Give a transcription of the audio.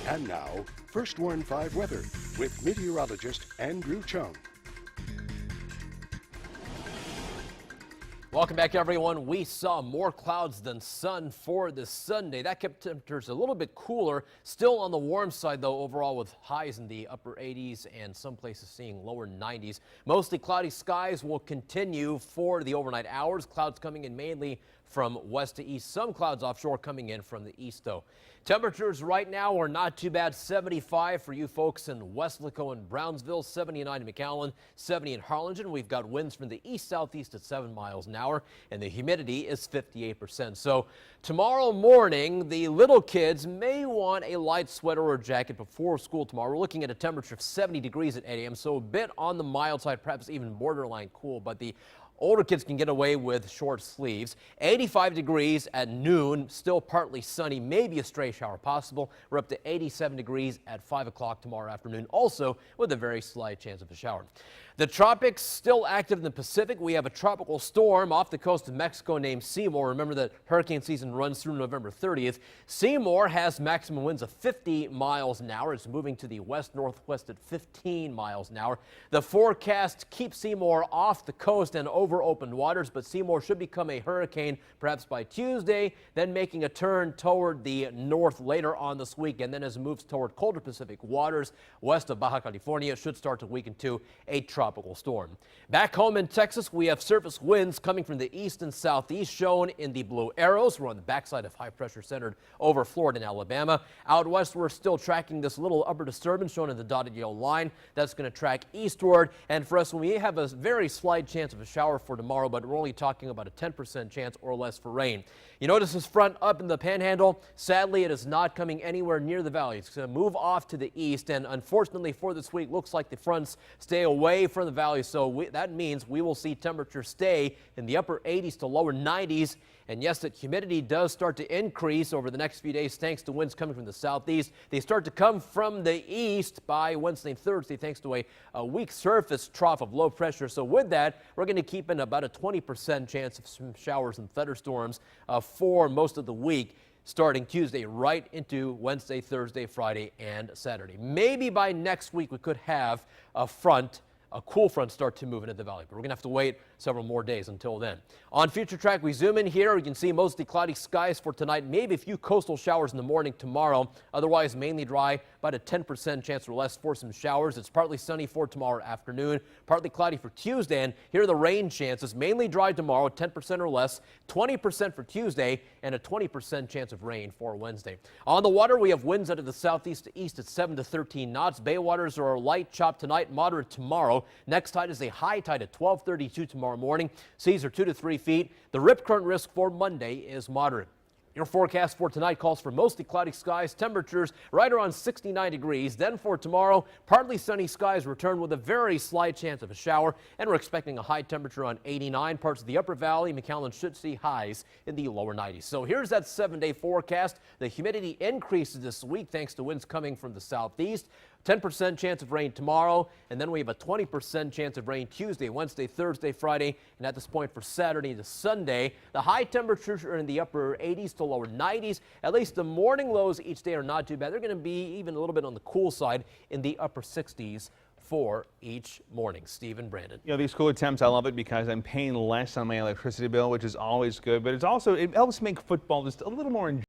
And now, First Warn 5 weather with meteorologist Andrew Chung. Welcome back, everyone. We saw more clouds than sun for this Sunday. That kept temperatures a little bit cooler. Still on the warm side, though, overall with highs in the upper 80s and some places seeing lower 90s. Mostly cloudy skies will continue for the overnight hours. Clouds coming in mainly from west to east. Some clouds offshore coming in from the east, though. Temperatures right now are not too bad. 75 for you folks in Weslaco and Brownsville, 79 in McAllen, 70 in Harlingen. We've got winds from the east-southeast at 7 miles an hour, and the humidity is 58%. So tomorrow morning, the little kids may want a light sweater or jacket before school tomorrow. We're looking at a temperature of 70 degrees at 8 a.m., so a bit on the mild side, perhaps even borderline cool, but the older kids can get away with short sleeves. 85 degrees at noon, still partly sunny, maybe a stray shower possible. We're up to 87 degrees at 5 o'clock tomorrow afternoon, also with a very slight chance of a shower. The tropics still active in the Pacific. We have a tropical storm off the coast of Mexico named Seymour. Remember that hurricane season runs through November 30th. Seymour has maximum winds of 50 miles an hour. It's moving to the west-northwest at 15 miles an hour. The forecast keeps Seymour off the coast and over open waters, but Seymour should become a hurricane perhaps by Tuesday, then making a turn toward the north later on this week. And then as it moves toward colder Pacific waters west of Baja California, it should start to weaken to a tropical storm. Back home in Texas, we have surface winds coming from the east and southeast shown in the blue arrows. We're on the backside of high pressure centered over Florida and Alabama. Out west, we're still tracking this little upper disturbance shown in the dotted yellow line. That's going to track eastward. And for us, we have a very slight chance of a shower for tomorrow, but we're only talking about a 10% chance or less for rain. You notice this front up in the Panhandle. Sadly, it is not coming anywhere near the valley. It's going to move off to the east, and unfortunately for this week, looks like the fronts stay away from the valley, so that means we will see temperatures stay in the upper 80s to lower 90s. And yes, that humidity does start to increase over the next few days thanks to winds coming from the southeast. They start to come from the east by Wednesday and Thursday thanks to a weak surface trough of low pressure. So with that, we're going to keep in about a 20% chance of some showers and thunderstorms for most of the week, starting Tuesday right into Wednesday, Thursday, Friday, and Saturday. Maybe by next week we could have a cool front start to move into the valley, but we're going to have to wait several more days until then. On Future Track, we zoom in here. You can see mostly cloudy skies for tonight, maybe a few coastal showers in the morning tomorrow. Otherwise, mainly dry, about a 10% chance or less for some showers. It's partly sunny for tomorrow afternoon, partly cloudy for Tuesday. And here are the rain chances. Mainly dry tomorrow, 10% or less, 20% for Tuesday, and a 20% chance of rain for Wednesday. On the water, we have winds out of the southeast to east at 7 to 13 knots. Bay waters are a light chop tonight, moderate tomorrow. Next tide is a high tide at 12:32 tomorrow morning. Seas are 2 to 3 feet. The rip current risk for Monday is moderate. Your forecast for tonight calls for mostly cloudy skies, temperatures right around 69 degrees. Then for tomorrow, partly sunny skies return with a very slight chance of a shower, and we're expecting a high temperature on 89. Parts of the upper valley, McAllen should see highs in the lower 90s. So here's that 7-day forecast. The humidity increases this week thanks to winds coming from the southeast. 10% chance of rain tomorrow, and then we have a 20% chance of rain Tuesday, Wednesday, Thursday, Friday, and at this point for Saturday to Sunday. The high temperatures are in the upper 80s to lower 90s. At least the morning lows each day are not too bad. They're going to be even a little bit on the cool side in the upper 60s for each morning. Steve and Brandon. You know, these cooler temps, I love it because I'm paying less on my electricity bill, which is always good, but it helps make football just a little more enjoyable.